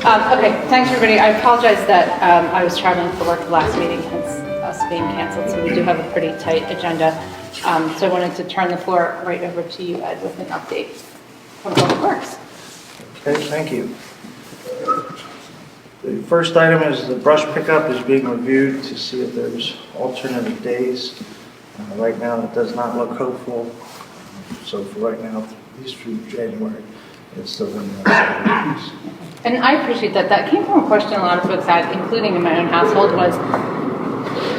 Okay, thanks everybody. I apologize that I was traveling for work the last meeting, hence us being canceled, so we do have a pretty tight agenda. So I wanted to turn the floor right over to you, Ed, with an update from Public Works. Okay, thank you. The first item is the brush pickup is being reviewed to see if there's alternative days. Right now, it does not look hopeful. So for right now, at least through January, it's still going to be on Saturdays. And I appreciate that. That came from a question a lot of folks had, including in my own household, was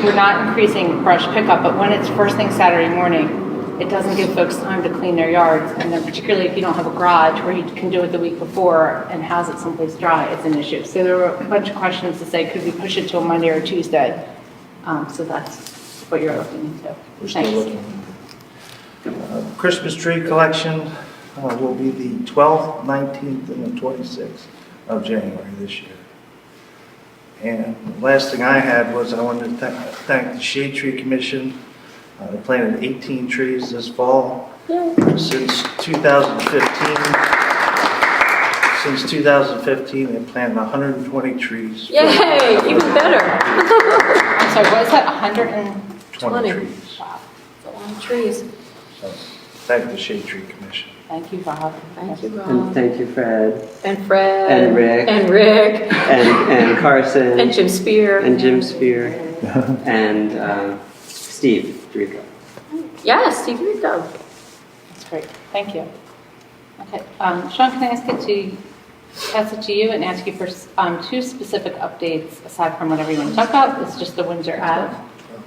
we're not increasing brush pickup, but when it's first thing Saturday morning, it doesn't give folks time to clean their yards. And then particularly if you don't have a garage where you can do it the week before and house it someplace dry, it's an issue. So there were a bunch of questions to say, could we push it to a Monday or Tuesday? So that's what you're looking into. We're still looking. Christmas tree collection will be the 12th, 19th, and the 26th of January this year. And the last thing I had was I wanted to thank the Shade Tree Commission. They planted 18 trees this fall. Since 2015, they planted 120 trees. Yay, even better. I'm sorry, what is that, 120 trees. Wow. It's a lot of trees. So, thank the Shade Tree Commission. Thank you, Bob. Thank you, And Rob. thank you, Fred. And Fred. And Rick. And Rick. And Carson. And Jim Spear. And Jim Spear. And Steve Drico. Yes, Steve Rico. That's great. Thank you. Okay, Sean, can I ask it to pass it to you and ask you for two specific updates aside from whatever you want to talk about? It's just the Windsor Ave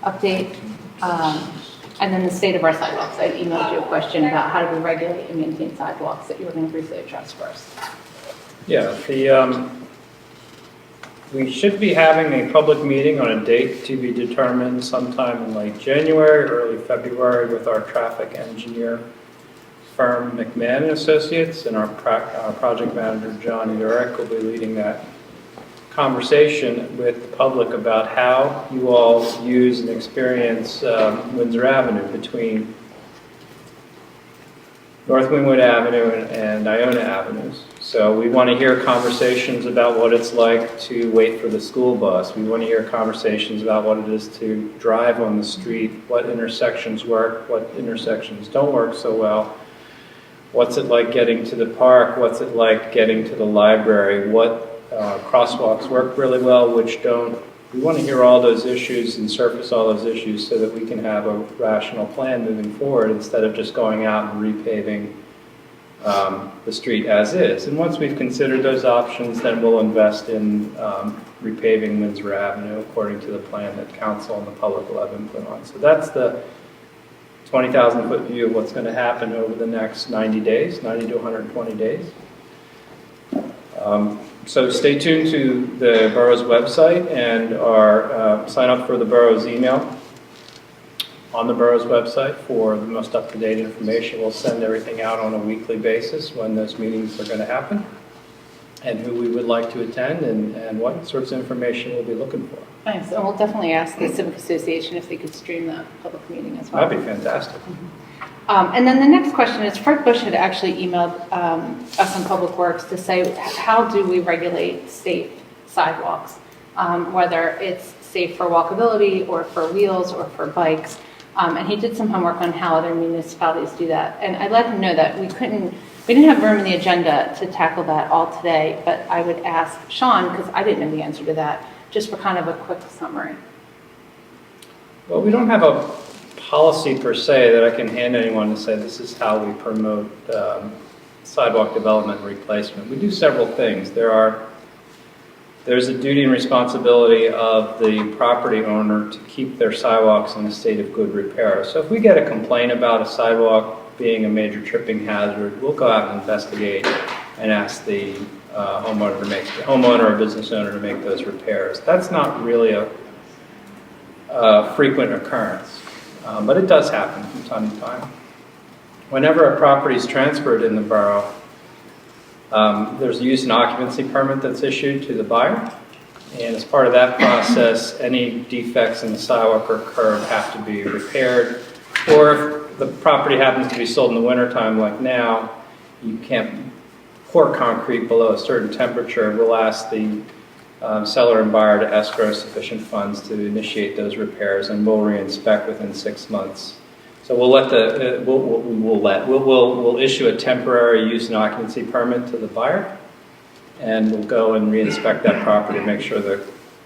update, and then the state of our sidewalks. I emailed you a question about how do we regulate and maintain sidewalks that you were going to briefly address first. Yeah, we should be having a public meeting on a date to be determined sometime in late January, early February with our traffic engineer firm, McMahon and Associates, and our project manager, John Urich, will be leading that conversation with the public about how you all use and experience Windsor Avenue between North Wynwood Avenue and Iona Avenues. So we want to hear conversations about what it's like to wait for the school bus. We want to hear conversations about what it is to drive on the street, what intersections work, what intersections don't work so well. What's it like getting to the park? What's it like getting to the library? What crosswalks work really well, which don't? We want to hear all those issues and surface all those issues so that we can have a rational plan moving forward instead of just going out and repaving the street as is. And once we've considered those options, then we'll invest in repaving Windsor Avenue according to the plan that council and the public will have input on. So that's the 20,000 foot view of what's going to happen over the next 90 days, 90 to 120 days. So stay tuned to the borough's website and sign up for the borough's email on the borough's website for the most up-to-date information. We'll send everything out on a weekly basis when those meetings are going to happen and who we would like to attend and what sorts of information we'll be looking for. Thanks, and we'll definitely ask the Civic Association if they could stream the public meeting as well. That'd be fantastic. And then the next question is, Fred Bush had actually emailed us in Public Works to say, how do we regulate safe sidewalks? Whether it's safe for walkability or for wheels or for bikes. And he did some homework on how other municipalities do that. And I let him know that we didn't have room in the agenda to tackle that all today, but I would ask Sean, because I didn't know the answer to that, just for kind of a quick summary. Well, we don't have a policy per se that I can hand anyone to say this is how we promote sidewalk development and replacement. We do several things. There's a duty and responsibility of the property owner to keep their sidewalks in a state of good repair. So if we get a complaint about a sidewalk being a major tripping hazard, we'll go out and investigate and ask the homeowner or business owner to make those repairs. That's not really a frequent occurrence, but it does happen from time to time. Whenever a property is transferred in the borough, there's a use and occupancy permit that's issued to the buyer. And as part of that process, any defects in the sidewalk or curb have to be repaired. Or if the property happens to be sold in the wintertime like now, you can't pour concrete below a certain temperature, we'll ask the seller and buyer to escrow sufficient funds to initiate those repairs, and we'll re-inspect within 6 months. So we'll issue a temporary use and occupancy permit to the buyer, and we'll go and re-inspect that property and make sure the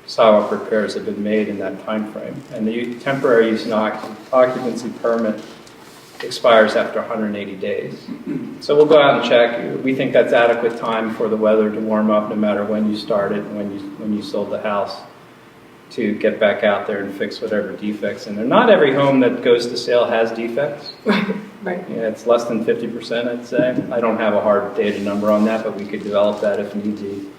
sidewalk repairs have been made in that time frame. And the temporary use and occupancy permit expires after 180 days. So we'll go out and check. We think that's adequate time for the weather to warm up, no matter when you started and when you sold the house, to get back out there and fix whatever defects. And not every home that goes to sale has defects. Right. Yeah, it's less than 50%, I'd say. I don't have a hard data number on that, but we could develop that if need be.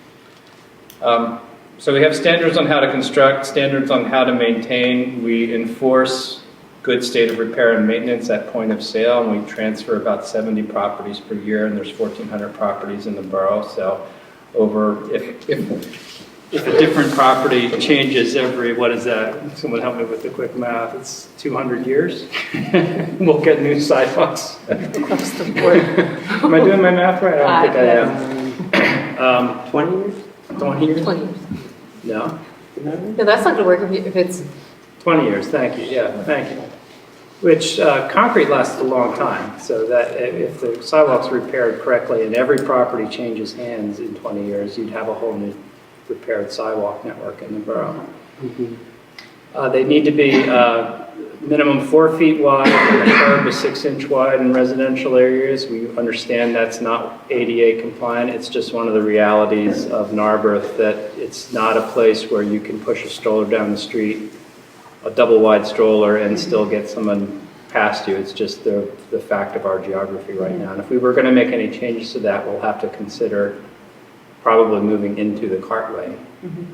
So we have standards on how to construct, standards on how to maintain. We enforce good state of repair and maintenance at point of sale, and we transfer about 70 properties per year, and there's 1,400 properties in the borough. So if a different property changes every, what is that? Someone help me with the quick math. It's 200 years. We'll get new sidewalks. Across the board. Am I doing my math right? I don't think I am. 20 years? 20 years? 20 years. No. No, that's not going to work if it's 20 years, thank you, yeah, thank you. Which, concrete lasts a long time, so that if the sidewalks are repaired correctly and every property changes hands in 20 years, you'd have a whole new repaired sidewalk network in the borough. They need to be minimum 4 feet wide, and the curb is 6-inch wide in residential areas. We understand that's not ADA compliant. It's just one of the realities of Narberth, that it's not a place where you can push a stroller down the street, a double wide stroller, and still get someone past you. It's just the fact of our geography right now. And if we were going to make any changes to that, we'll have to consider probably moving into the cartway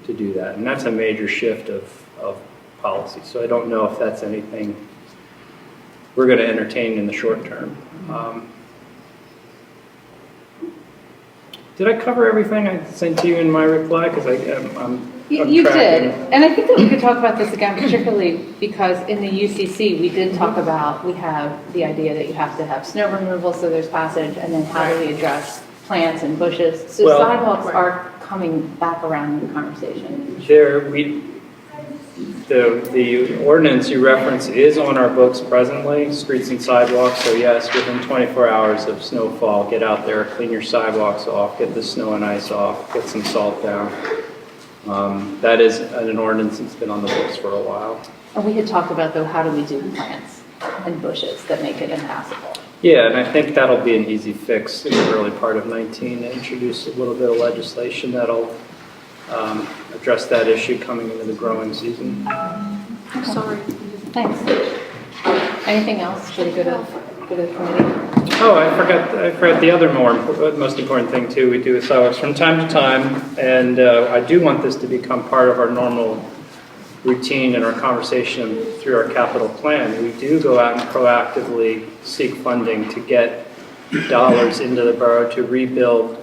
to do that. And that's a major shift of policy. So I don't know if that's anything we're going to entertain in the short term. Did I cover everything I sent to you in my reply? Because I'm You did, tracking. and I think that we could talk about this again, particularly because in the UCC, we did talk about, we have the idea that you have to have snow removal, so there's passage, and then how do we address plants and bushes? So Well- sidewalks are coming back around in the conversation. The ordinance you reference is on our books presently, streets and sidewalks. So yes, within 24 hours of snowfall, get out there, clean your sidewalks off, get the snow and ice off, get some salt down. That is an ordinance that's been on the books for a while. And we had talked about, though, how do we do plants and bushes that make it impassable? Yeah, and I think that'll be an easy fix in the early part of 19, to introduce a little bit of legislation that'll address that issue coming into the growing season. sorry. Thanks. Anything else for the good of the committee? Oh, I forgot the other most important thing too. We do with sidewalks from time to time, and I do want this to become part of our normal routine in our conversation through our capital plan. We do go out and proactively seek funding to get dollars into the borough to rebuild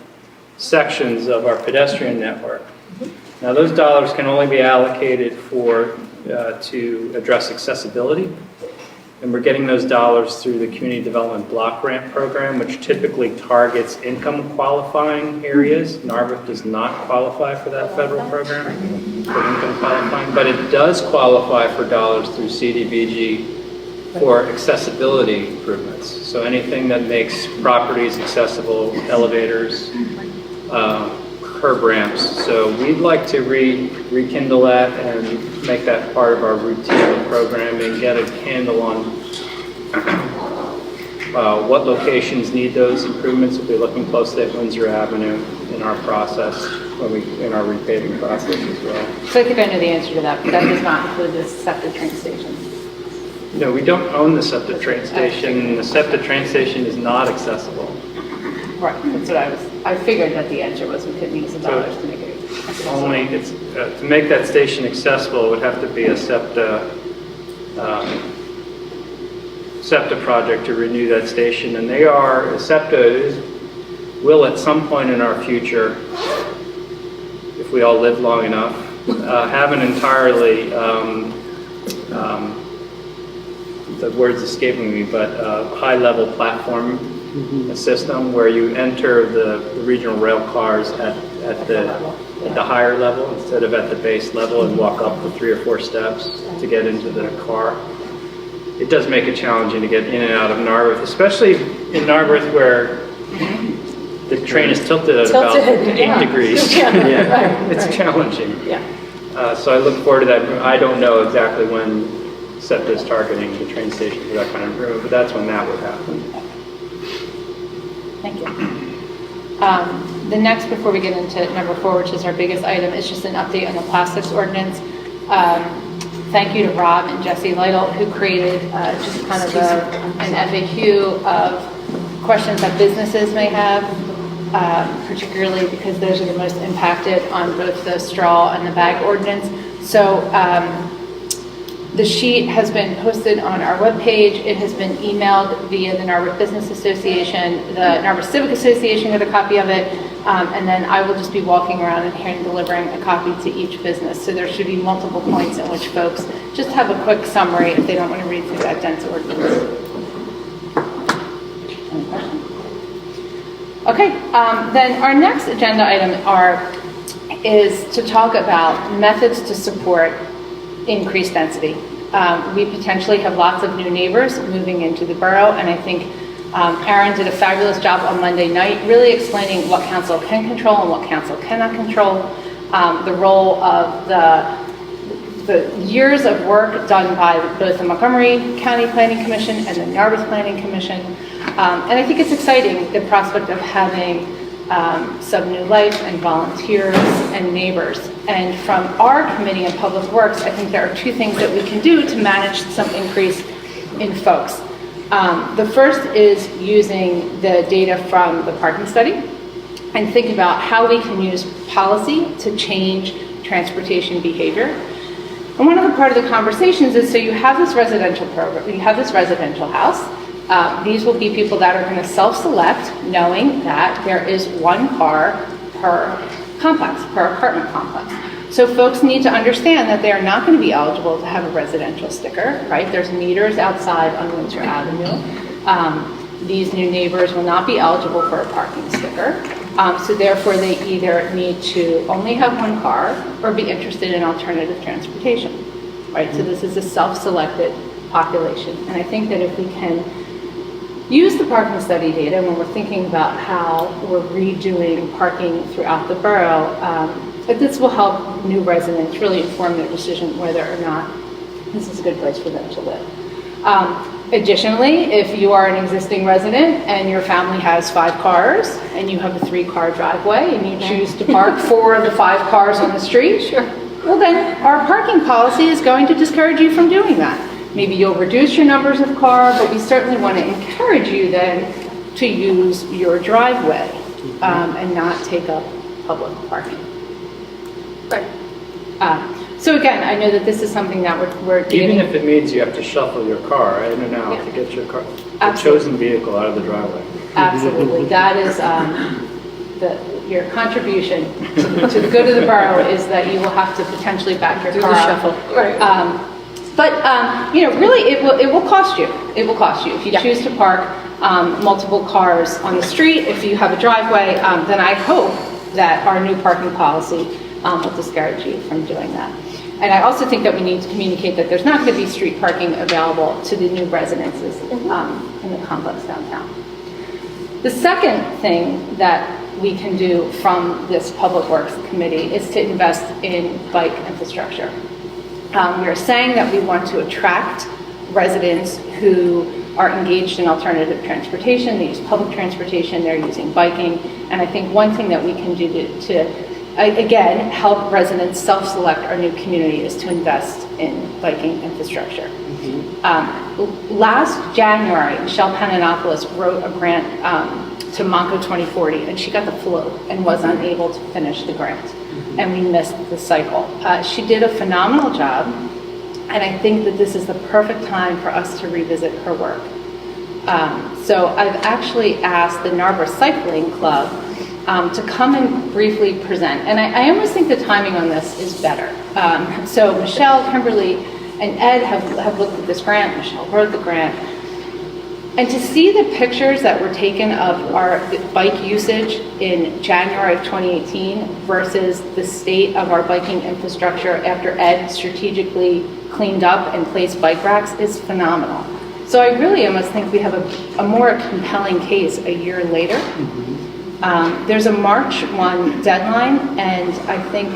sections of our pedestrian network. Now, those dollars can only be allocated to address accessibility. And we're getting those dollars through the Community Development Block Grant Program, which typically targets income qualifying areas. Narberth does not qualify for that federal program for income qualifying, but it does qualify for dollars through CDBG for accessibility improvements. So anything that makes properties accessible, elevators, curb ramps. So we'd like to rekindle that and make that part of our routine programming, get a handle on what locations need those improvements. We'll be looking closely at Windsor Avenue in our process, in our repaving process as well. So I think I know the answer to that, but that does not include the Septa train station. No, we don't own the Septa train station. The Septa train station is not accessible. Right, that's what I figured that the answer was we couldn't use the dollars to make it accessible. To make that station accessible, it would have to be a SEPTA project to renew that station, and SEPTA will at some point in our future, if we all live long enough, have an entirely, the word's escaping me, but high-level platform a system where you enter the regional rail cars at the higher level instead of at the base level and walk up the 3 or 4 steps to get into the car. It does make it challenging to get in and out of Narberth, especially in Narberth where the train is tilted at about 8 degrees. Yeah. It's challenging. Yeah. So I look forward to that. I don't know exactly when Septa is targeting the train station for that kind of improvement, but that's when that would happen. Thank you. The next, before we get into number 4, which is our biggest item, is just an update on the plastics ordinance. Thank you to Rob and Jesse Lytle, who created just kind of an FAQ of questions that businesses may have, particularly because those are the most impacted on both the straw and the bag ordinance. So the sheet has been posted on our webpage. It has been emailed via the Narberth Business Association. The Narberth Civic Association got a copy of it. And then I will just be walking around and hand delivering a copy to each business. So there should be multiple points in which folks just have a quick summary if they don't want to read through that dense ordinance. Any questions? Okay, then our next agenda item is to talk about methods to support increased density. We potentially have lots of new neighbors moving into the borough, and I think Aaron did a fabulous job on Monday night, really explaining what council can control and what council cannot control, the role of the years of work done by both the Montgomery County Planning Commission and the Narberth Planning Commission. And I think it's exciting, the prospect of having some new life and volunteers and neighbors. And from our Committee on Public Works, I think there are 2 things that we can do to manage some increase in folks. The first is using the data from the parking study and think about how we can use policy to change transportation behavior. And one other part of the conversations is, so you have this residential program, you have this residential house. These will be people that are going to self-select, knowing that there is 1 car per complex, per apartment complex. So folks need to understand that they are not going to be eligible to have a residential sticker, right? There's meters outside on Windsor Avenue. These new neighbors will not be eligible for a parking sticker. So therefore, they either need to only have 1 car or be interested in alternative transportation, right? So this is a self-selected population. And I think that if we can use the parking study data when we're thinking about how we're redoing parking throughout the borough, but this will help new residents really inform their decision whether or not this is a good place for them to live. Additionally, if you are an existing resident and your family has 5 cars and you have a 3-car driveway and you choose to park 4 of the 5 cars on the street, well then our parking policy is going to discourage you from doing that. Maybe you'll reduce your numbers of cars, but we certainly want to encourage you then to use your driveway and not take up public parking. Right. So again, I know that this is something that we're Even if it means you have to shuffle your car in and out to get your car, the chosen vehicle out of the driveway. Absolutely. That is your contribution to the good of the borough is that you will have to potentially back your car up. Shuffle. Right. Really, it will cost you. It will cost you if you choose to park multiple cars on the street. If you have a driveway, then I hope that our new parking policy will discourage you from doing that. And I also think that we need to communicate that there's not going to be street parking available to the new residences in the complex downtown. The second thing that we can do from this Public Works Committee is to invest in bike infrastructure. We are saying that we want to attract residents who are engaged in alternative transportation. They use public transportation, they're using biking. And I think one thing that we can do to again, help residents self-select our new community is to invest in biking infrastructure. Last January, Michelle Pananopoulos wrote a grant to Monco 2040, and she got the flu and was unable to finish the grant, and we missed the cycle. She did a phenomenal job, and I think that this is the perfect time for us to revisit her work. So I've actually asked the Narberth Cycling Club to come and briefly present. And I almost think the timing on this is better. So Michelle, Kimberly, and Ed have looked at this grant. Michelle wrote the grant. And to see the pictures that were taken of our bike usage in January of 2018 versus the state of our biking infrastructure after Ed strategically cleaned up and placed bike racks is phenomenal. So I really almost think we have a more compelling case a year later. There's a March 1 deadline, and I think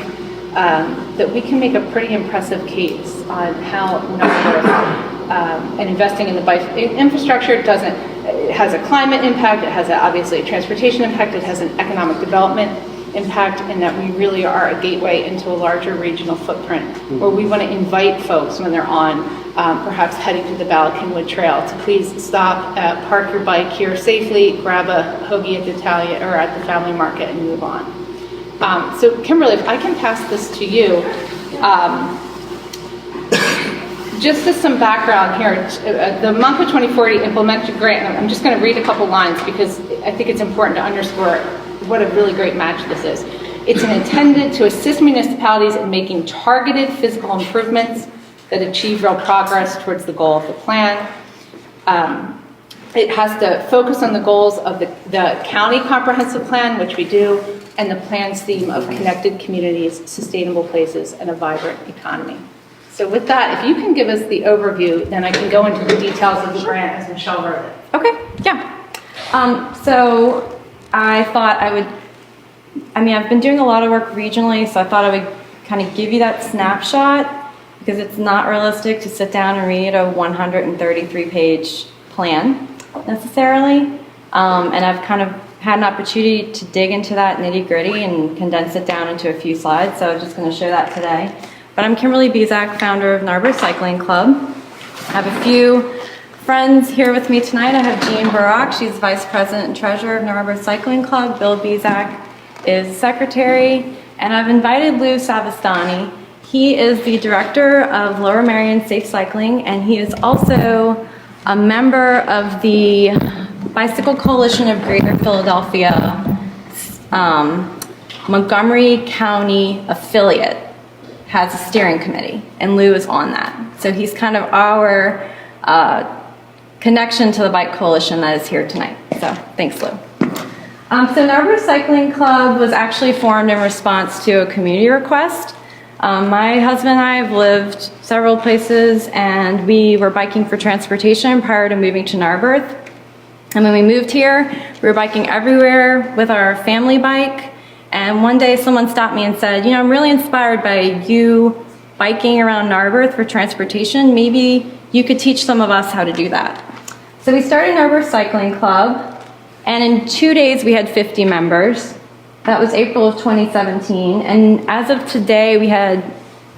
that we can make a pretty impressive case on how and investing in the bike infrastructure it has a climate impact, it has obviously a transportation impact, it has an economic development impact, and that we really are a gateway into a larger regional footprint where we want to invite folks when they're on perhaps heading to the Ballackinwood Trail to please stop, park your bike here safely, grab a hoagie at the Italian or at the Family Market and move on. So Kimberly, if I can pass this to you. Just as some background here, the Monco 2040 implemented grant, and I'm just going to read a couple lines because I think it's important to underscore what a really great match this is. It's intended to assist municipalities in making targeted physical improvements that achieve real progress towards the goal of the plan. It has to focus on the goals of the county comprehensive plan, which we do, and the plan's theme of connected communities, sustainable places, and a vibrant economy. So with that, if you can give us the overview, then I can go into the details of the grant as Michelle wrote it. Okay, yeah. So I thought I've been doing a lot of work regionally, so I thought I would kind of give you that snapshot because it's not realistic to sit down and read a 133-page plan necessarily. And I've kind of had an opportunity to dig into that nitty-gritty and condense it down into a few slides, so I'm just going to show that today. But I'm Kimberly Bizak, founder of Narberth Cycling Club. I have a few friends here with me tonight. I have Jean Barak, she's Vice President and Treasurer of Narberth Cycling Club. Bill Bizak is Secretary. And I've invited Lou Savastani. He is the Director of Lower Merion Safe Cycling, and he is also a member of the Bicycle Coalition of Greater Philadelphia, Montgomery County affiliate. Has a steering committee, and Lou is on that. So he's kind of our connection to the bike coalition that is here tonight. So thanks, Lou. So Narberth Cycling Club was actually formed in response to a community request. My husband and I have lived several places, and we were biking for transportation prior to moving to Narberth. And when we moved here, we were biking everywhere with our family bike. And one day someone stopped me and said, you know, I'm really inspired by you biking around Narberth for transportation. Maybe you could teach some of us how to do that. So we started Narberth Cycling Club, and in 2 days we had 50 members. That was April of 2017. And as of today, we had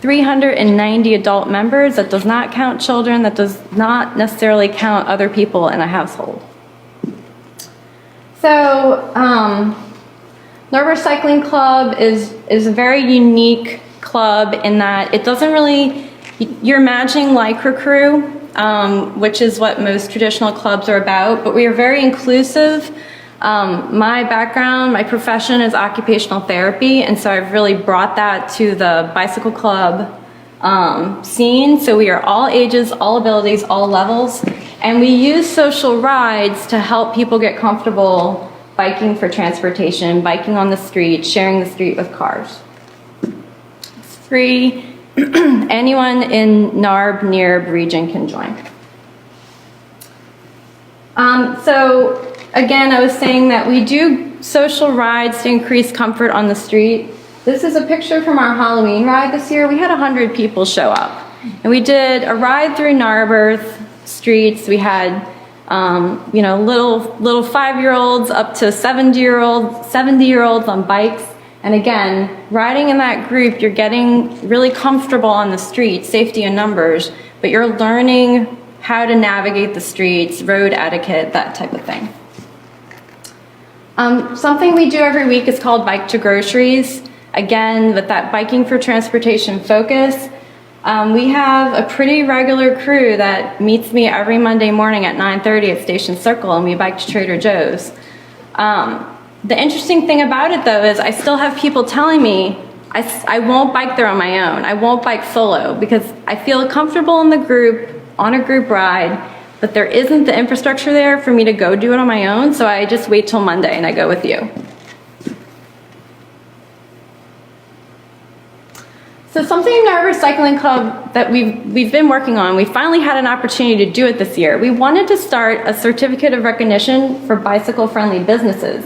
390 adult members. That does not count children. That does not necessarily count other people in a household. So, Narberth Cycling Club is a very unique club in that it doesn't really, you're imagining Lycra crew, which is what most traditional clubs are about, but we are very inclusive. My background, my profession is occupational therapy, and so I've really brought that to the bicycle club scene. So we are all ages, all abilities, all levels, and we use social rides to help people get comfortable biking for transportation, biking on the street, sharing the street with cars. It's free. Anyone in NARB, NEARB region can join. So again, I was saying that we do social rides to increase comfort on the street. This is a picture from our Halloween ride this year. We had 100 people show up. And we did a ride through Narberth streets. We had little 5-year-olds up to 70-year-olds on bikes. And again, riding in that group, you're getting really comfortable on the street, safety in numbers, but you're learning how to navigate the streets, road etiquette, that type of thing. Something we do every week is called Bike to Groceries. Again, with that biking for transportation focus, we have a pretty regular crew that meets me every Monday morning at 9:30 at Station Circle, and we bike to Trader Joe's. The interesting thing about it, though, is I still have people telling me I won't bike there on my own. I won't bike solo because I feel comfortable in the group, on a group ride, but there isn't the infrastructure there for me to go do it on my own, so I just wait till Monday and I go with you. So something in our recycling club that we've been working on, we finally had an opportunity to do it this year. We wanted to start a certificate of recognition for bicycle-friendly businesses.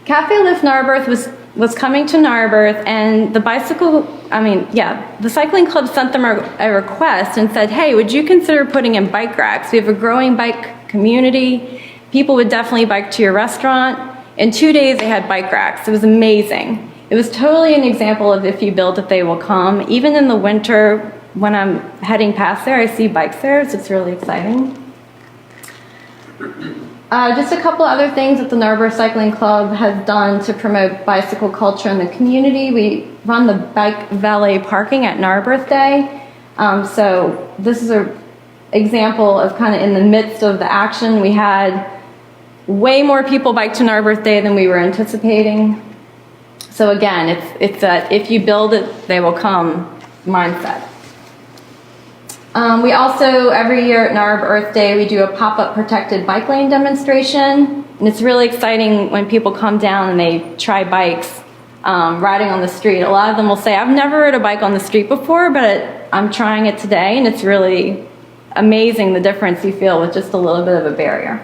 Cafe Lift Narberth was coming to Narberth, and the cycling club sent them a request and said, hey, would you consider putting in bike racks? We have a growing bike community. People would definitely bike to your restaurant. In 2 days, they had bike racks. It was amazing. It was totally an example of if you build it, they will come. Even in the winter, when I'm heading past there, I see bikes there, so it's really exciting. Just a couple other things that the Narberth Cycling Club has done to promote bicycle culture in the community. We run the bike valet parking at Narberth Day. So this is an example of kind of in the midst of the action. We had way more people bike to Narberth Day than we were anticipating. So again, it's that if you build it, they will come mindset. We also, every year at NARB Earth Day, we do a pop-up protected bike lane demonstration. And it's really exciting when people come down and they try bikes riding on the street. A lot of them will say, I've never rode a bike on the street before, but I'm trying it today. And it's really amazing the difference you feel with just a little bit of a barrier.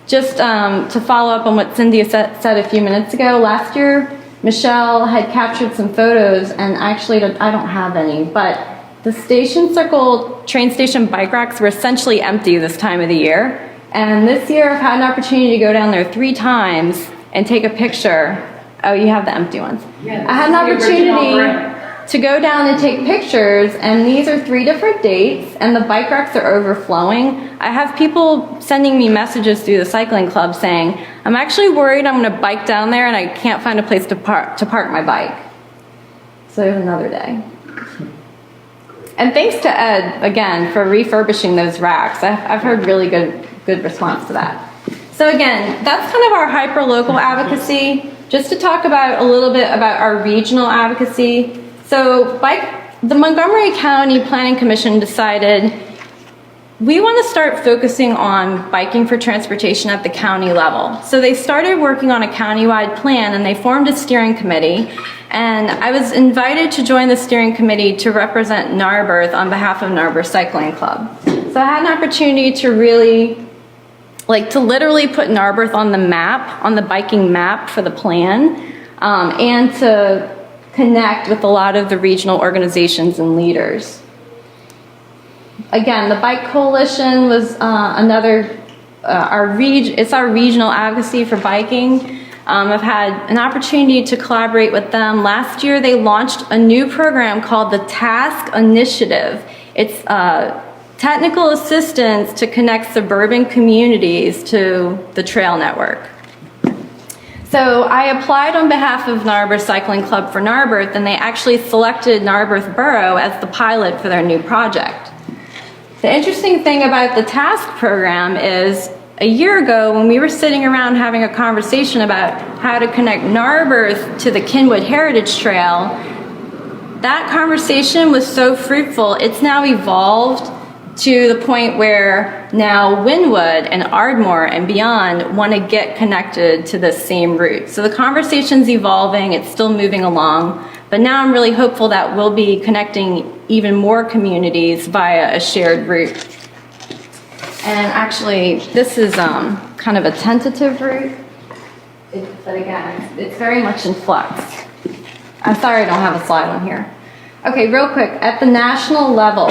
Just to follow up on what Cindy said a few minutes ago, last year, Michelle had captured some photos, and actually I don't have any, but the Station Circle train station bike racks were essentially empty this time of the year. And this year I've had an opportunity to go down there 3 times and take a picture. Oh, you have the empty ones. Yeah, I had an opportunity to go down and take pictures, and these are 3 different dates, and the bike racks are overflowing. I have people sending me messages through the cycling club saying, I'm actually worried I'm going to bike down there and I can't find a place to park my bike. So there's another day. And thanks to Ed, again, for refurbishing those racks. I've heard really good response to that. So again, that's kind of our hyper-local advocacy. Just to talk about a little bit about our regional advocacy. So the Montgomery County Planning Commission decided we want to start focusing on biking for transportation at the county level. So they started working on a countywide plan, and they formed a steering committee. And I was invited to join the steering committee to represent Narberth on behalf of Narberth Cycling Club. So I had an opportunity to really, to literally put Narberth on the map, on the biking map for the plan, and to connect with a lot of the regional organizations and leaders. Again, the Bike Coalition was it's our regional advocacy for biking. I've had an opportunity to collaborate with them. Last year, they launched a new program called the Task Initiative. It's technical assistance to connect suburban communities to the trail network. So I applied on behalf of Narberth Cycling Club for Narberth, and they actually selected Narberth Borough as the pilot for their new project. The interesting thing about the TASK program is a year ago when we were sitting around having a conversation about how to connect Narberth to the Kinwood Heritage Trail, that conversation was so fruitful, it's now evolved to the point where now Wynwood and Ardmore and beyond want to get connected to the same route. So the conversation's evolving, it's still moving along, but now I'm really hopeful that we'll be connecting even more communities via a shared route. And actually, this is kind of a tentative route, but again, it's very much in flux. I'm sorry I don't have a slide on here. Okay, real quick, at the national level,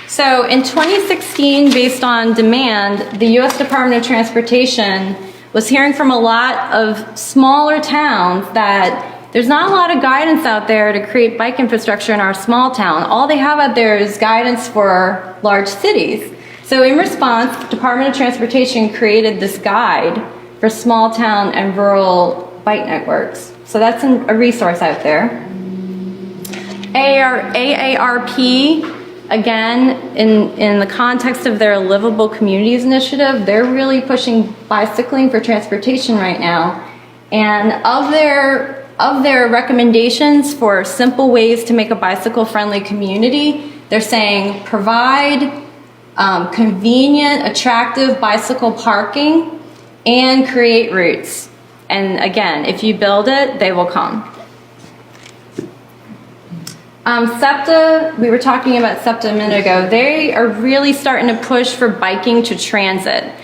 so in 2016, based on demand, the U.S. Department of Transportation was hearing from a lot of smaller towns that there's not a lot of guidance out there to create bike infrastructure in our small town. All they have out there is guidance for large cities. So in response, the Department of Transportation created this guide for small town and rural bike networks. So that's a resource out there. AARP, again, in the context of their Livable Communities initiative, they're really pushing bicycling for transportation right now. And of their of their recommendations for simple ways to make a bicycle-friendly community, they're saying provide convenient, attractive bicycle parking and create routes. And again, if you build it, they will come. Septa, we were talking about Septa a minute ago. They are really starting to push for biking to transit.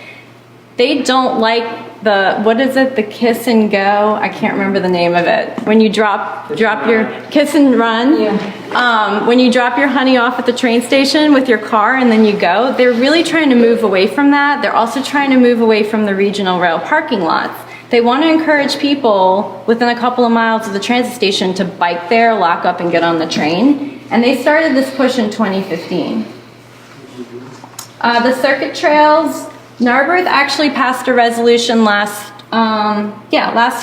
They don't like the, what is it, the kiss and go? I can't remember the name of it. When you drop your kiss and run. Yeah. When you drop your honey off at the train station with your car and then you go. They're really trying to move away from that. They're also trying to move away from the regional rail parking lots. They want to encourage people within a couple of miles of the transit station to bike there, lock up, and get on the train. And they started this push in 2015. The circuit trails, Narberth actually passed a resolution last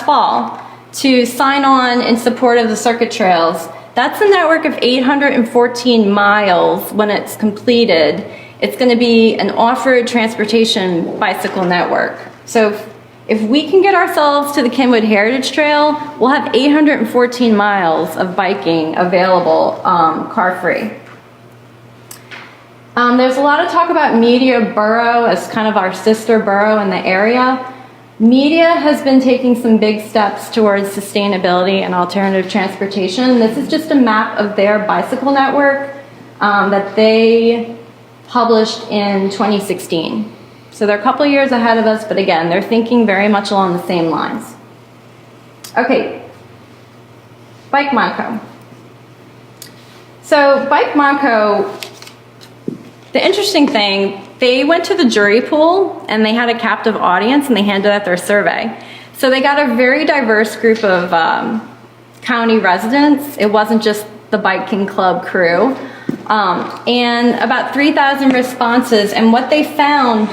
fall to sign on in support of the circuit trails. That's a network of 814 miles when it's completed. It's going to be an off-road transportation bicycle network. So if we can get ourselves to the Kenwood Heritage Trail, we'll have 814 miles of biking available car-free. There's a lot of talk about Media Borough as kind of our sister borough in the area. Media has been taking some big steps towards sustainability and alternative transportation. This is just a map of their bicycle network that they published in 2016. So they're a couple years ahead of us, but again, they're thinking very much along the same lines. Okay, Bike Monco. So Bike Monco, the interesting thing, they went to the jury pool and they had a captive audience and they handed out their survey. So they got a very diverse group of county residents. It wasn't just the biking club crew. And about 3,000 responses. And what they found,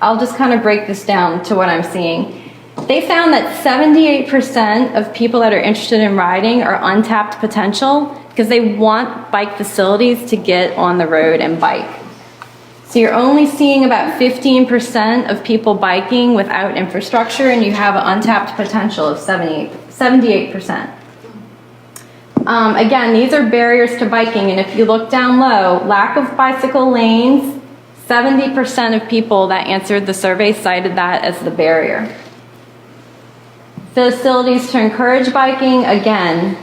I'll just kind of break this down to what I'm seeing. They found that 78% of people that are interested in riding are untapped potential because they want bike facilities to get on the road and bike. So you're only seeing about 15% of people biking without infrastructure, and you have an untapped potential of 78%. Again, these are barriers to biking, and if you look down low, lack of bicycle lanes, 70% of people that answered the survey cited that as the barrier. Facilities to encourage biking, again,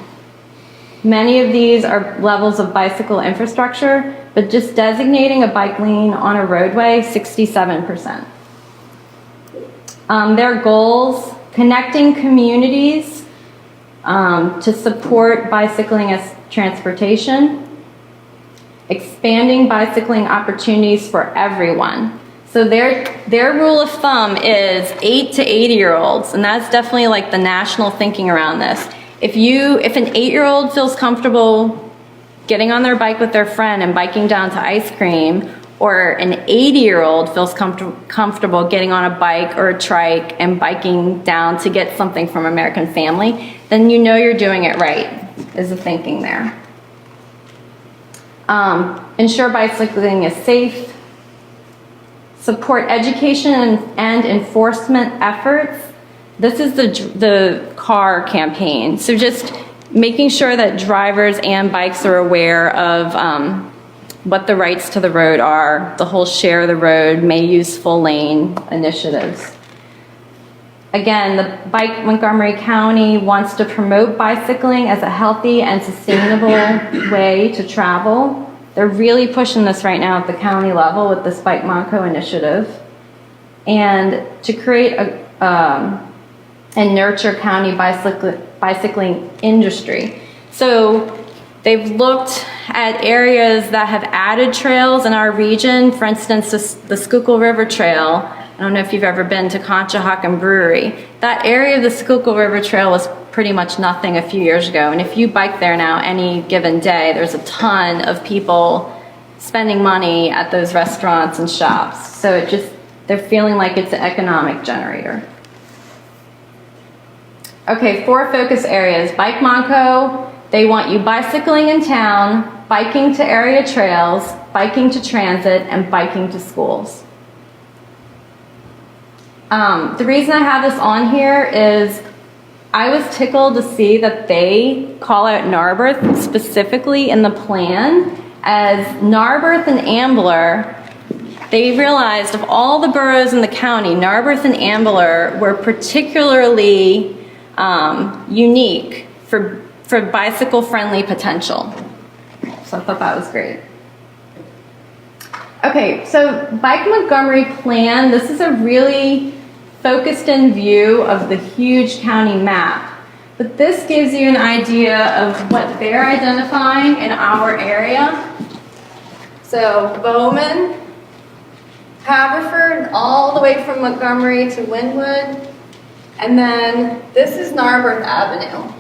many of these are levels of bicycle infrastructure, but just designating a bike lane on a roadway, 67%. Their goals, connecting communities to support bicycling as transportation, expanding bicycling opportunities for everyone. So their rule of thumb is 8 to 80-year-olds, and that's definitely like the national thinking around this. If an 8-year-old feels comfortable getting on their bike with their friend and biking down to ice cream, or an 80-year-old feels comfortable getting on a bike or a trike and biking down to get something from American Family, then you know you're doing it right, is the thinking there. Ensure bicycling is safe. Support education and enforcement efforts. This is the CAR campaign. So just making sure that drivers and bikes are aware of what the rights to the road are, the whole share the road, may use full lane initiatives. Again, the Bike Montgomery County wants to promote bicycling as a healthy and sustainable way to travel. They're really pushing this right now at the county level with this Bike Monco initiative. And to create and nurture county bicycling industry. So they've looked at areas that have added trails in our region. For instance, the Schuylkill River Trail. I don't know if you've ever been to Conshohocken Brewery. That area of the Schuylkill River Trail was pretty much nothing a few years ago. And if you bike there now, any given day, there's a ton of people spending money at those restaurants and shops. So they're feeling like it's an economic generator. Okay, 4 focus areas. Bike Monco, they want you bicycling in town, biking to area trails, biking to transit, and biking to schools. The reason I have this on here is I was tickled to see that they call out Narberth specifically in the plan as Narberth and Ambler. They realized of all the boroughs in the county, Narberth and Ambler were particularly unique for bicycle-friendly potential. So I thought that was great. Okay, so Bike Montgomery plan, this is a really focused-in view of the huge county map. But this gives you an idea of what they're identifying in our area. So Bowman, Haverford, all the way from Montgomery to Wynwood. And then this is Narberth Avenue,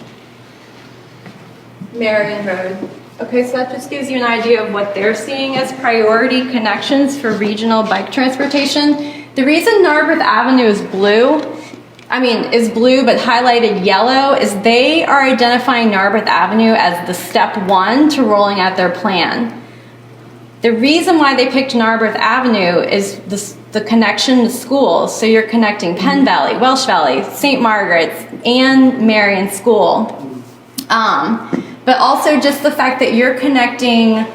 Marion Road. Okay, so that just gives you an idea of what they're seeing as priority connections for regional bike transportation. The reason Narberth Avenue is blue but highlighted yellow is they are identifying Narberth Avenue as the step one to rolling out their plan. The reason why they picked Narberth Avenue is the connection to schools. So you're connecting Penn Valley, Welsh Valley, St. Margaret's, and Marion School. But also just the fact that you're connecting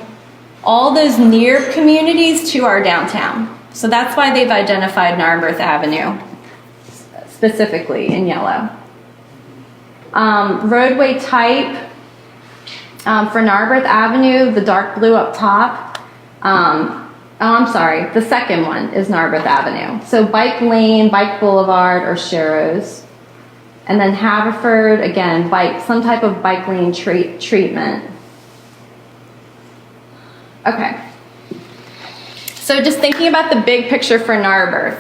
all those near communities to our downtown. So that's why they've identified Narberth Avenue specifically in yellow. Roadway type for Narberth Avenue, the dark blue up top. The second one is Narberth Avenue. So bike lane, bike boulevard, or sharrows. And then Haverford, again, some type of bike lane treatment. Okay. So just thinking about the big picture for Narberth.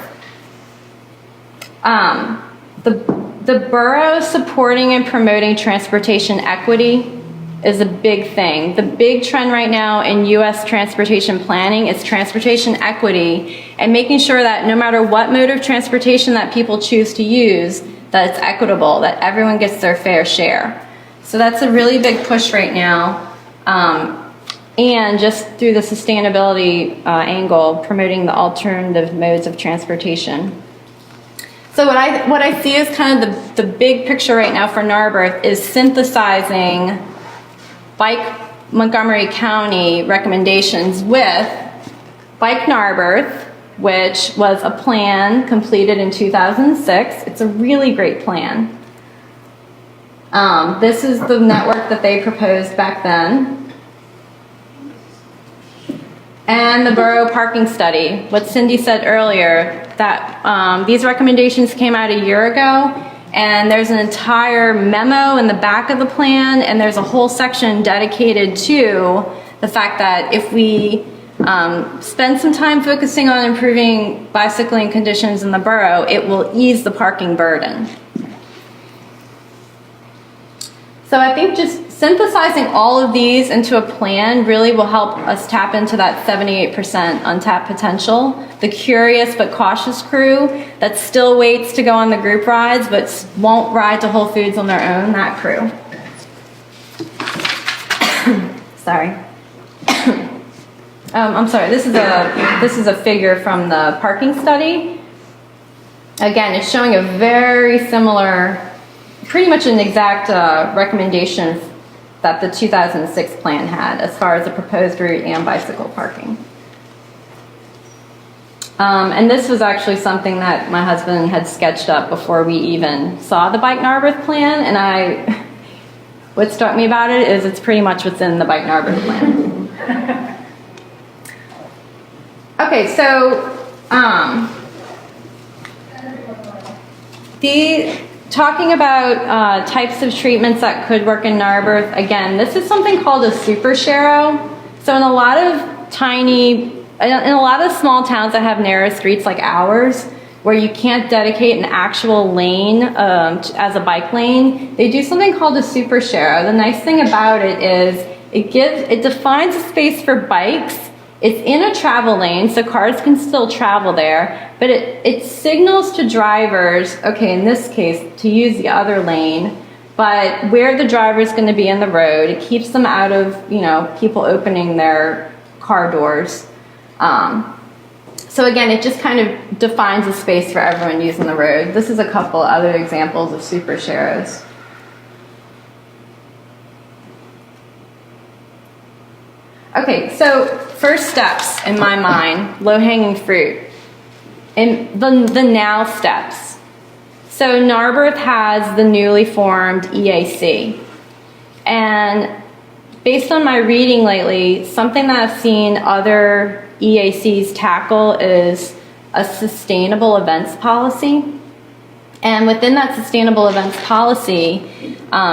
The borough supporting and promoting transportation equity is a big thing. The big trend right now in U.S. transportation planning is transportation equity and making sure that no matter what mode of transportation that people choose to use, that it's equitable, that everyone gets their fair share. So that's a really big push right now. And just through the sustainability angle, promoting the alternative modes of transportation. So what I see as kind of the big picture right now for Narberth is synthesizing Bike Montgomery County recommendations with Bike Narberth, which was a plan completed in 2006. It's a really great plan. This is the network that they proposed back then. And the borough parking study. What Cindy said earlier, that these recommendations came out a year ago, and there's an entire memo in the back of the plan, and there's a whole section dedicated to the fact that if we spend some time focusing on improving bicycling conditions in the borough, it will ease the parking burden. So I think just synthesizing all of these into a plan really will help us tap into that 78% untapped potential, the curious but cautious crew that still waits to go on the group rides but won't ride to Whole Foods on their own, that crew. Sorry. I'm sorry, this is a figure from the parking study. Again, it's showing a very similar, pretty much an exact recommendation that the 2006 plan had as far as the proposed route and bicycle parking. And this was actually something that my husband had sketched up before we even saw the Bike Narberth plan, and what struck me about it is it's pretty much what's in the Bike Narberth plan. Okay, so talking about types of treatments that could work in Narberth, again, this is something called a super sharrow. So in a lot of small towns that have narrow streets like ours, where you can't dedicate an actual lane as a bike lane, they do something called a super sharrow. The nice thing about it is it defines a space for bikes. It's in a travel lane, so cars can still travel there, but it signals to drivers, okay, in this case, to use the other lane, but where the driver is going to be in the road. It keeps them out of, people opening their car doors. So again, it just kind of defines a space for everyone using the road. This is a couple other examples of super sharrows. Okay, so first steps in my mind, low-hanging fruit, and the now steps. So Narberth has the newly formed EAC, and based on my reading lately, something that I've seen other EACs tackle is a sustainable events policy. And within that sustainable events policy,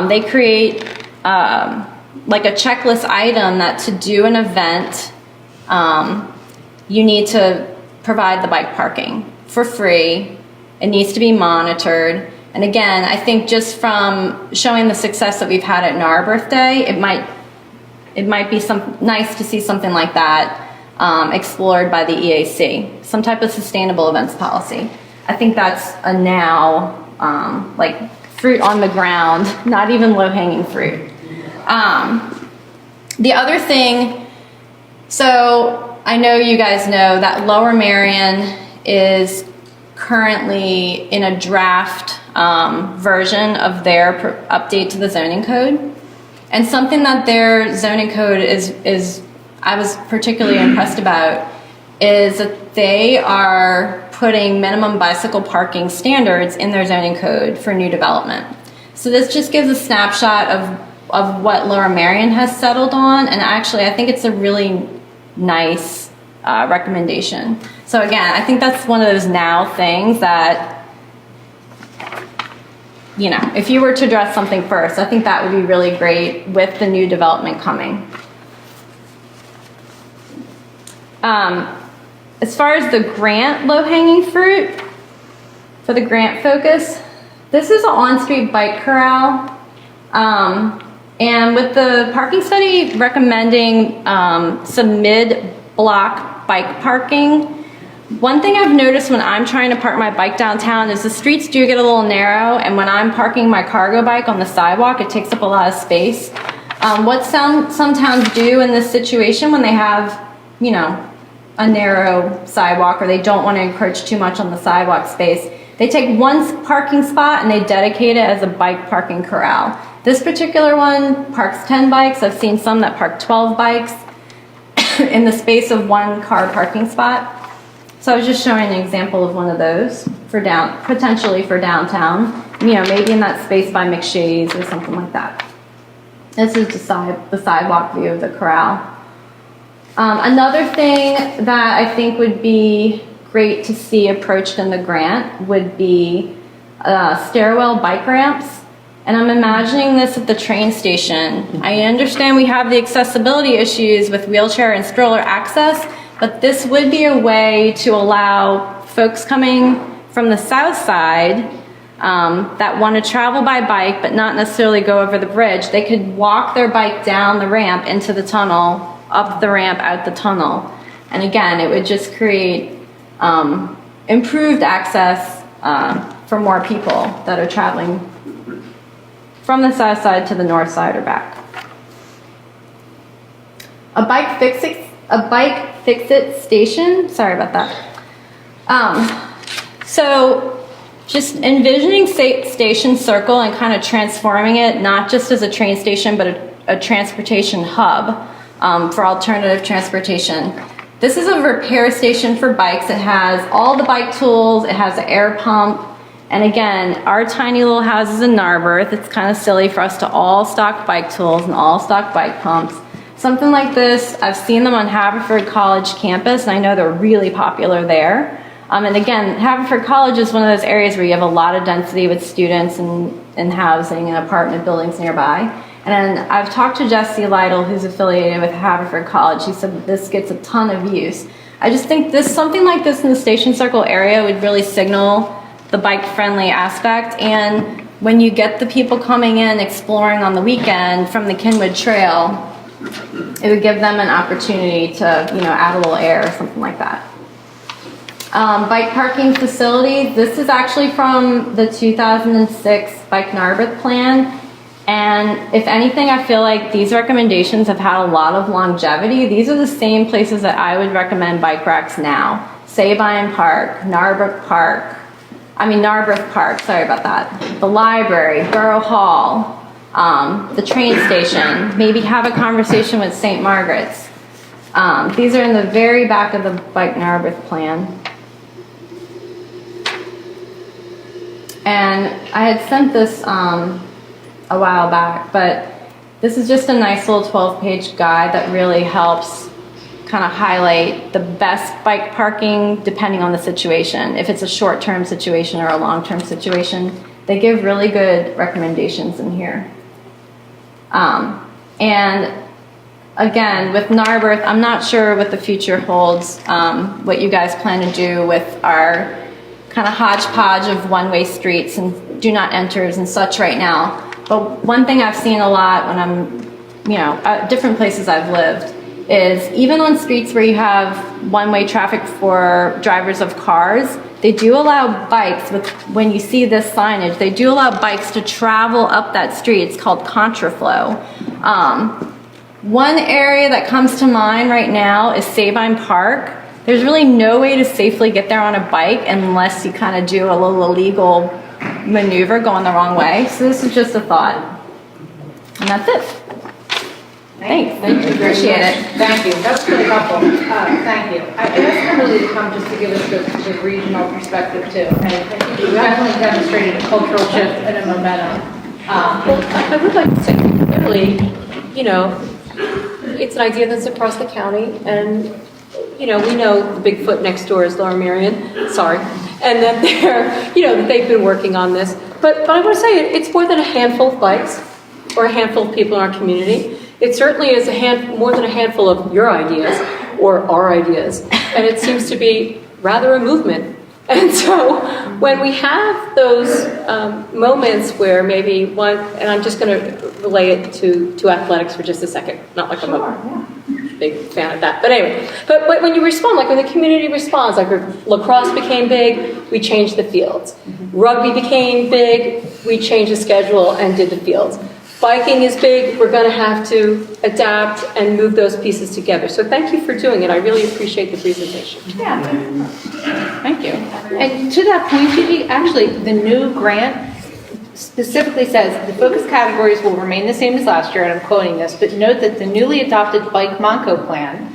they create like a checklist item that to do an event, you need to provide the bike parking for free. It needs to be monitored. And again, I think just from showing the success that we've had at Narberth Day, it might be nice to see something like that explored by the EAC, some type of sustainable events policy. I think that's a now, like fruit on the ground, not even low-hanging fruit. The other thing, so I know you guys know that Lower Merion is currently in a draft version of their update to the zoning code. And something that their zoning code is I was particularly impressed about is that they are putting minimum bicycle parking standards in their zoning code for new development. So this just gives a snapshot of what Lower Merion has settled on, and actually I think it's a really nice recommendation. So again, I think that's one of those now things that, you know, if you were to address something first, I think that would be really great with the new development coming. As far as the grant low-hanging fruit, for the grant focus, this is an on-street bike corral. And with the parking study recommending some mid-block bike parking, one thing I've noticed when I'm trying to park my bike downtown is the streets do get a little narrow, and when I'm parking my cargo bike on the sidewalk, it takes up a lot of space. What some towns do in this situation when they have, you know, a narrow sidewalk or they don't want to encroach too much on the sidewalk space, they take one parking spot and they dedicate it as a bike parking corral. This particular one parks 10 bikes. I've seen some that park 12 bikes in the space of one car parking spot. So I was just showing an example of one of those for potentially for downtown, you know, maybe in that space by McShay's or something like that. This is the sidewalk view of the corral. Another thing that I think would be great to see approached in the grant would be stairwell bike ramps. And I'm imagining this at the train station. I understand we have the accessibility issues with wheelchair and stroller access, but this would be a way to allow folks coming from the south side that want to travel by bike but not necessarily go over the bridge. They could walk their bike down the ramp into the tunnel, up the ramp, out the tunnel. And again, it would just create improved access for more people that are traveling from the south side to the north side or back. A bike fix-it station, sorry about that. So just envisioning Station Circle and kind of transforming it, not just as a train station, but a transportation hub for alternative transportation. This is a repair station for bikes. It has all the bike tools, it has an air pump, and again, our tiny little houses in Narberth, it's kind of silly for us to all stock bike tools and all stock bike pumps. Something like this, I've seen them on Haverford College campus, and I know they're really popular there. And again, Haverford College is one of those areas where you have a lot of density with students and housing and apartment buildings nearby. And I've talked to Jesse Lytle, who's affiliated with Haverford College. He said that this gets a ton of use. I just think something like this in the Station Circle area would really signal the bike-friendly aspect. And when you get the people coming in exploring on the weekend from the Kinwood Trail, it would give them an opportunity to, you know, add a little air or something like that. Bike parking facility. This is actually from the 2006 Bike Narberth plan. And if anything, I feel like these recommendations have had a lot of longevity. These are the same places that I would recommend bike racks now. Sabine Park, Narbrook Park, sorry about that, the library, Borough Hall, the train station, maybe have a conversation with St. Margaret's. These are in the very back of the Bike Narbrook plan. And I had sent this a while back, but this is just a nice little 12-page guide that really helps kind of highlight the best bike parking depending on the situation. If it's a short-term situation or a long-term situation, they give really good recommendations in here. And again, with Narberth, I'm not sure what the future holds, what you guys plan to do with our kind of hodgepodge of one-way streets and do not enters and such right now. But one thing I've seen a lot when I'm, at different places I've lived is even on streets where you have one-way traffic for drivers of cars, they do allow bikes, when you see this signage, they do allow bikes to travel up that street. It's called contraflow. One area that comes to mind right now is Sabine Park. There's really no way to safely get there on a bike unless you kind of do a little illegal maneuver going the wrong way. So this is just a thought. And that's it. Thanks. Thank you. Appreciate it. Thank you. That's really helpful. Thank you. I asked Emily to come just to give us the regional perspective too. And I think you definitely demonstrated a cultural shift and a momentum. Well, I would like to say clearly, it's an idea that's across the county, and we know the Bigfoot next door is Laura Marion, sorry, and that that they've been working on this. But I want to say it's more than a handful of bikes or a handful of people in our community. It certainly is more than a handful of your ideas or our ideas, and it seems to be rather a movement. And so when we have those moments where maybe one, and I'm just going to relay it to athletics for just a second, not like I'm a big fan of that, but anyway, but when you respond, like when the community responds, like lacrosse became big, we changed the fields. Rugby became big, we changed the schedule and did the fields. Biking is big, we're going to have to adapt and move those pieces together. So thank you for doing it. I really appreciate the presentation. Yeah. Thank you. And to that point, Gigi, actually, the new grant specifically says the focus categories will remain the same as last year, and I'm quoting this, but note that the newly adopted Bike Monco plan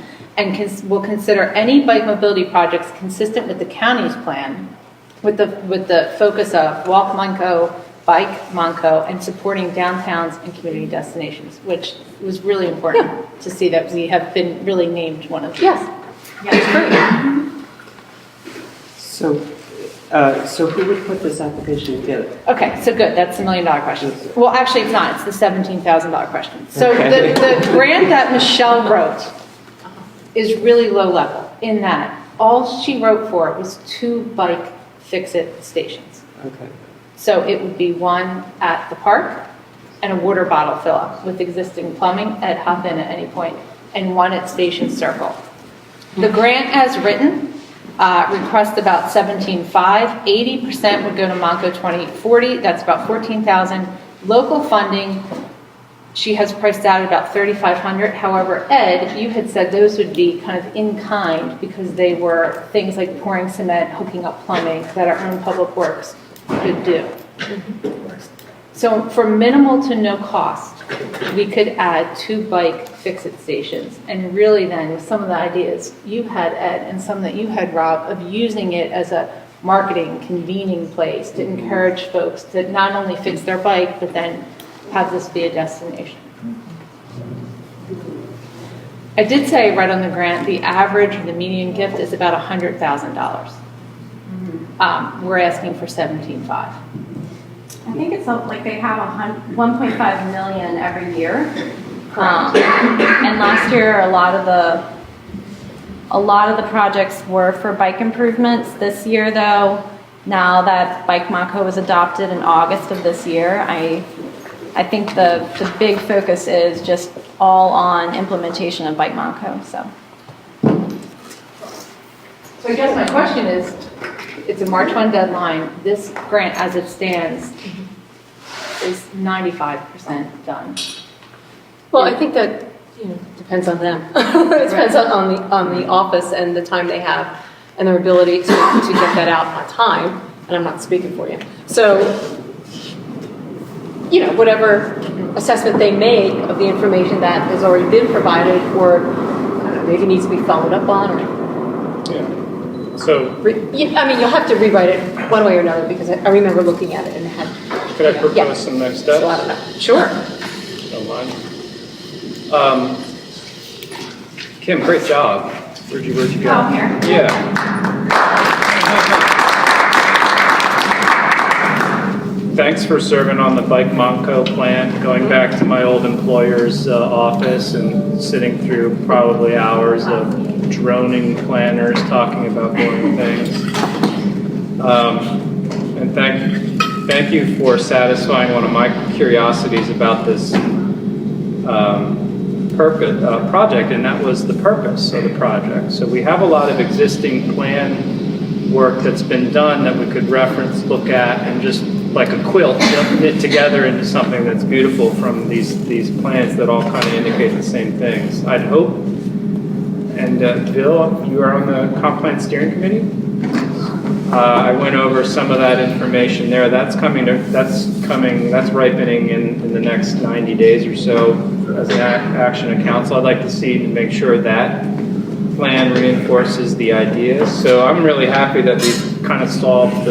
will consider any bike mobility projects consistent with the county's plan, with the focus of Walk Monco, Bike Monco, and supporting downtowns and community destinations, which was really important to see that we have been really named one of these. Yes. That's great. So who would put this application together? Okay, so good. That's the $1 million question. Well, actually, it's not. It's the $17,000 question. So Okay. the grant that Michelle wrote is really low level in that all she wrote for was 2 bike fix-it stations. Okay. So it would be one at the park and a water bottle fill-up with existing plumbing at hop in at any point, and one at Station Circle. The grant as written requests about 17.5. 80% would go to Monco 2040. That's about 14,000. Local funding, she has priced out at about 3,500. However, Ed, you had said those would be kind of in kind because they were things like pouring cement, hooking up plumbing that our own public works could do. So for minimal to no cost, we could add 2 bike fix-it stations. And really then, with some of the ideas you had, Ed, and some that you had, Rob, of using it as a marketing, convening place to encourage folks to not only fix their bike, but then have this be a destination. I did say right on the grant, the average or the median gift is about $100,000. We're asking for 17.5. I think it's like they have 1.5 million every year. And last year, a lot of the projects were for bike improvements. This year, though, now that Bike Monco was adopted in August of this year, I think the big focus is just all on implementation of Bike Monco. So I guess my question is, it's a March 1 deadline. This grant, as it stands, is 95% done. Well, I think that depends on them. It depends on the office and the time they have and their ability to get that out on time, and I'm not speaking for you. So, you know, whatever assessment they make of the information that has already been provided, or I don't know, maybe needs to be followed up on, or So I mean, you'll have to rewrite it one way or another, because I remember looking at it and had. could I propose some next steps? So I don't know. Sure. Don't mind. Kim, great job. Where'd you go? Oh, here? Yeah. Thanks for serving on the Bike Monco plan, going back to my old employer's office and sitting through probably hours of droning planners talking about boring things. And thank you for satisfying one of my curiosities about this project, and that was the purpose of the project. So we have a lot of existing plan work that's been done that we could reference, look at, and just like a quilt, knit together into something that's beautiful from these plans that all kind of indicate the same things. I'd hope. And Bill, you are on the comp plan steering committee. I went over some of that information there. That's ripening in the next 90 days or so as an action of council. I'd like to see to make sure that plan reinforces the ideas. So I'm really happy that we've kind of solved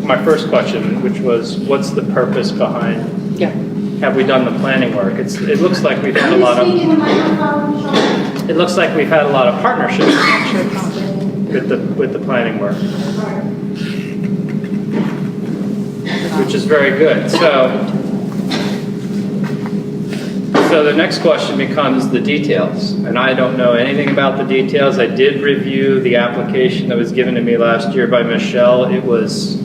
my first question, which was, what's the purpose behind? Yeah. Have we done the planning work? It looks like we've had a lot of. It looks like we've had a lot of partnerships with the planning work, which is very good. So the next question becomes the details, and I don't know anything about the details. I did review the application that was given to me last year by Michelle. It was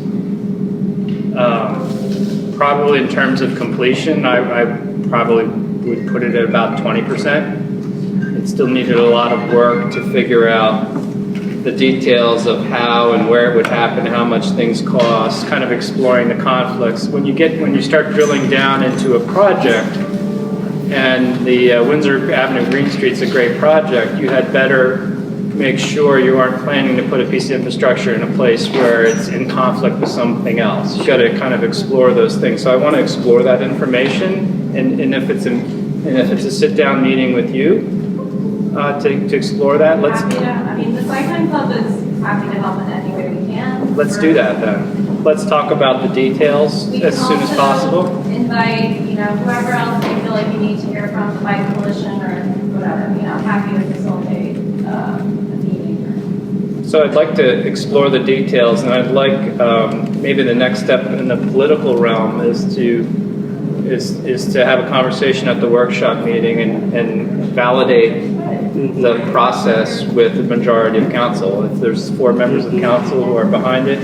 probably, in terms of completion, I probably would put it at about 20%. It still needed a lot of work to figure out the details of how and where it would happen, how much things cost, kind of exploring the conflicts. When you start drilling down into a project, and the Windsor Avenue Green Street's a great project, you had better make sure you aren't planning to put a piece of infrastructure in a place where it's in conflict with something else. You've got to kind of explore those things. So I want to explore that information, and if it's a sit-down meeting with you to explore that, The Cycling Club is happy to help in any way we can. let's do that then. Let's talk about the details as soon as possible. Invite, whoever else you feel like you need to hear from, the Bike Coalition or whatever, happy to facilitate a meeting. So I'd like to explore the details, and I'd like maybe the next step in the political realm is to have a conversation at the workshop meeting and validate the process with the majority of council. If there's 4 members of council who are behind it,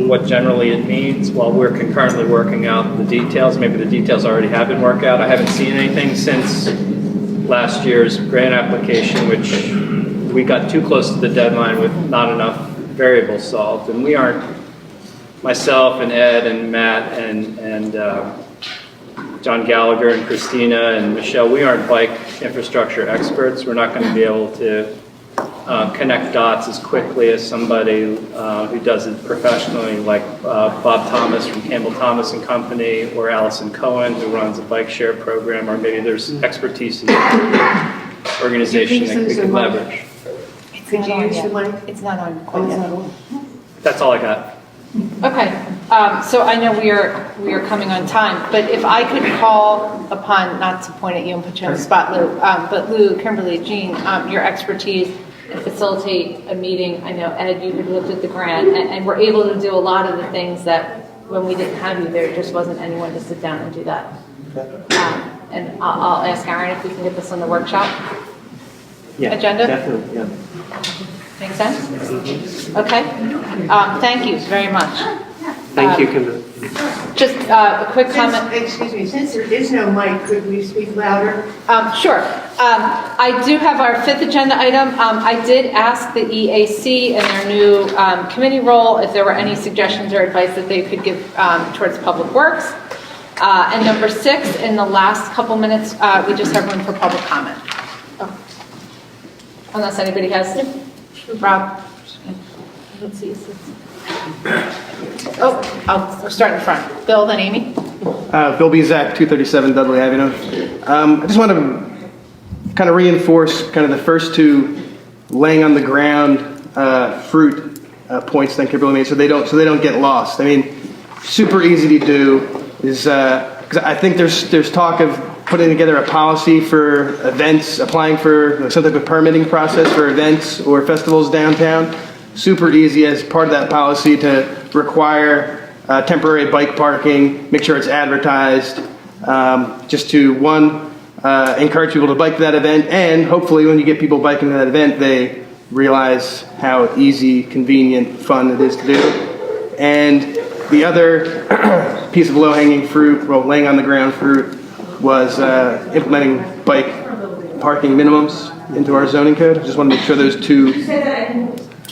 what generally it means, while we're concurrently working out the details. Maybe the details already have been worked out. I haven't seen anything since last year's grant application, which we got too close to the deadline with not enough variables solved. And we aren't, myself and Ed and Matt and John Gallagher and Christina and Michelle, we aren't bike infrastructure experts. We're not going to be able to connect dots as quickly as somebody who does it professionally, like Bob Thomas from Campbell Thomas and Company, or Allison Cohen, who runs a bike share program, or maybe there's expertise in the organization that we can leverage. Could you use the mic? It's not on Oh, quite it's yet. not on. That's all I got. Okay, so I know we are coming on time, but if I could call upon, not to point at you and put you on the spot, Lou, but Lou, Kimberly, Jean, your expertise and facilitate a meeting. I know, Ed, you had looked at the grant, and we're able to do a lot of the things that when we didn't have you, there just wasn't anyone to sit down and do that. And I'll ask Aaron if we can get this on the workshop agenda. Definitely, yeah. Make sense? Okay. Thank you very much. Thank you, Kimberly. Just a quick comment. Excuse me, since there is no mic, could we speak louder? Sure. I do have our 5th agenda item. I did ask the EAC in their new committee role if there were any suggestions or advice that they could give towards public works. And number 6, in the last couple minutes, we just have room for public comment. Unless anybody has. Rob? Let's see. Oh, I'll start in front. Bill, then Amy. Bill B. Zach, 237 Dudley Avenue. I just want to kind of reinforce kind of the first two laying on the ground fruit points that Kimberly made, so they don't get lost. I mean, super easy to do is because I think there's talk of putting together a policy for events, applying for some type of permitting process for events or festivals downtown. Super easy as part of that policy to require temporary bike parking, make sure it's advertised, just to, one, encourage people to bike to that event, and hopefully when you get people biking to that event, they realize how easy, convenient, fun it is to do. And the other piece of low-hanging fruit, well, laying on the ground fruit, was implementing bike parking minimums into our zoning code. I just want to make sure those two...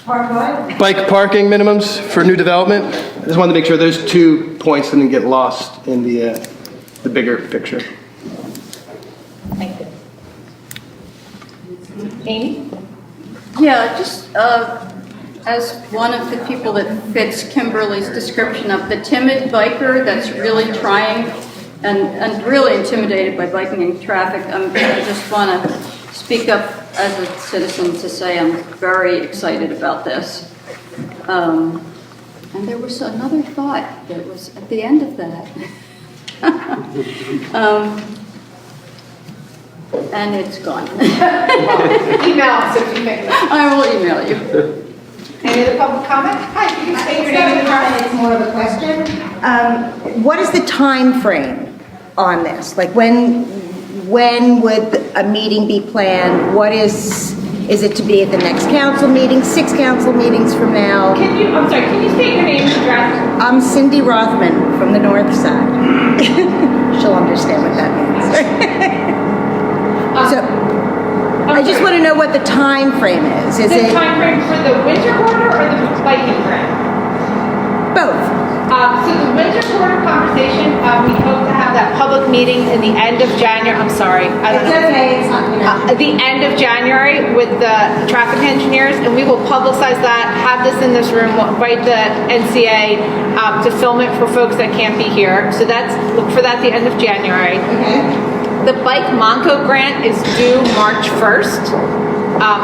Bike parking minimums for new development. I just wanted to make sure those 2 points didn't get lost in the bigger picture. Thank you. Amy? Yeah, just as one of the people that fits Kimberly's description of the timid biker that's really trying and really intimidated by biking in traffic, I just want to speak up as a citizen to say I'm very excited about this. And there was another thought that was at the end of that. And it's gone. Email us if you think. I will email you. Any other public comment? Hi, you can state your name and address. It's more of a question. What is the time frame on this? Like when would a meeting be planned? What is it to be at the next council meeting, 6 council meetings from now? I'm sorry, can you state your name and address? I'm Cindy Rothman from the north side. She'll understand what that means. So, I just want to know what the time frame is. Is The it time frame for the winter quarter or the biking grant? both? So the winter quarter conversation, we hope to have that public meeting in the end of January. I'm sorry, I don't know. It's okay. It's not, At the end of January with the traffic engineers, and we will publicize that, have this in this room, we'll invite the NCA to film it for folks that can't be here. So look for that at the end of January. Okay. The Bike Monco grant is due March 1st.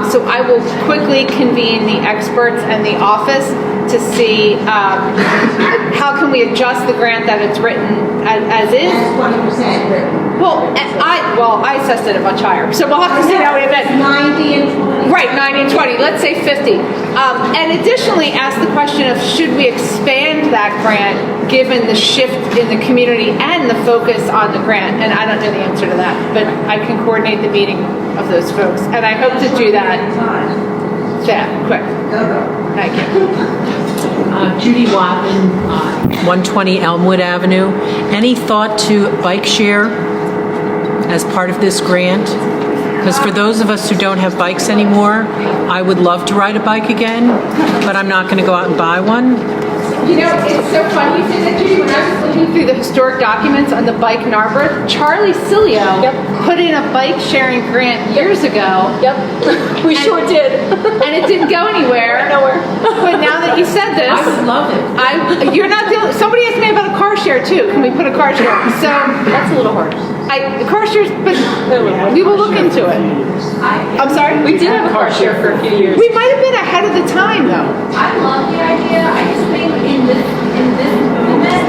So I will quickly convene the experts and the office to see how can we adjust the grant that it's written as is. That's 20% written. Well, I assessed it a much higher, so we'll have to see how it is. 90 and 20. Right, 90 and 20, let's say 50. And additionally, ask the question of should we expand that grant given the shift in the community and the focus on the grant? And I don't know the answer to that, but I can coordinate the meeting of those folks. And I hope to do that. Yeah, quick. Thank you. Judy Watman, 120 Elmwood Avenue. Any thought to bike share as part of this grant? Because for those of us who don't have bikes anymore, I would love to ride a bike again, but I'm not going to go out and buy one. You know, it's so funny you said that, Judy. When I was looking through the historic documents on the bike Narberth, Charlie Cilio put in a bike sharing grant years ago. Yep, we sure did. And it didn't go anywhere. Nowhere. But now that you said this, I would love it. You're not the only, somebody asked me about a car share too. Can we put a car share? So That's a little hard. the car shares, but we will look into it. I'm sorry? We did have a car share for a few years. We might have been ahead of the time though. I love the idea. I just think in this moment,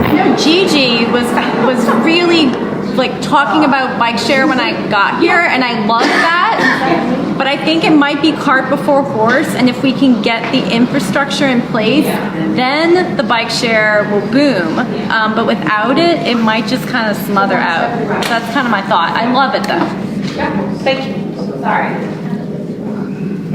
I know Gigi was really like talking about bike share when I got here, and I love that. But I think it might be cart before horse, and if we can get the infrastructure in place, then the bike share will boom. But without it, it might just kind of smother out. That's kind of my thought. I love it though. Thank you. Sorry.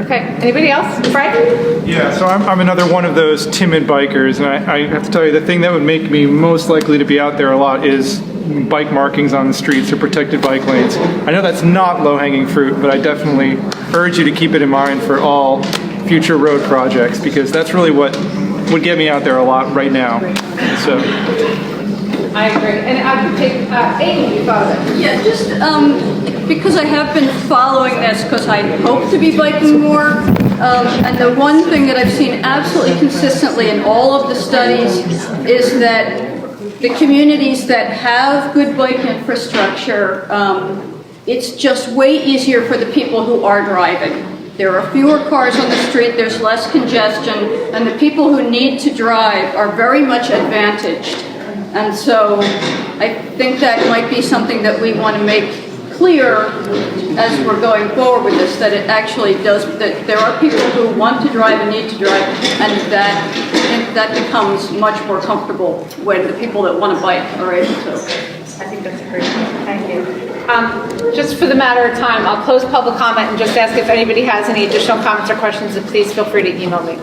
Okay, anybody else? Fred? Yeah, so I'm another one of those timid bikers, and I have to tell you, the thing that would make me most likely to be out there a lot is bike markings on the streets or protected bike lanes. I know that's not low-hanging fruit, but I definitely urge you to keep it in mind for all future road projects, because that's really what would get me out there a lot right now. So, I agree. And I could take, Amy, you thought of it. Yeah, just because I have been following this because I hope to be biking more. And the one thing that I've seen absolutely consistently in all of the studies is that the communities that have good bike infrastructure, it's just way easier for the people who are driving. There are fewer cars on the street, there's less congestion, and the people who need to drive are very much advantaged. And so I think that might be something that we want to make clear as we're going forward with this, that it actually does, that there are people who want to drive and need to drive, and that becomes much more comfortable when the people that want to bike are able to. I think that's a great point. Thank you. Just for the matter of time, I'll close public comment and just ask if anybody has any additional comments or questions, and please feel free to email me.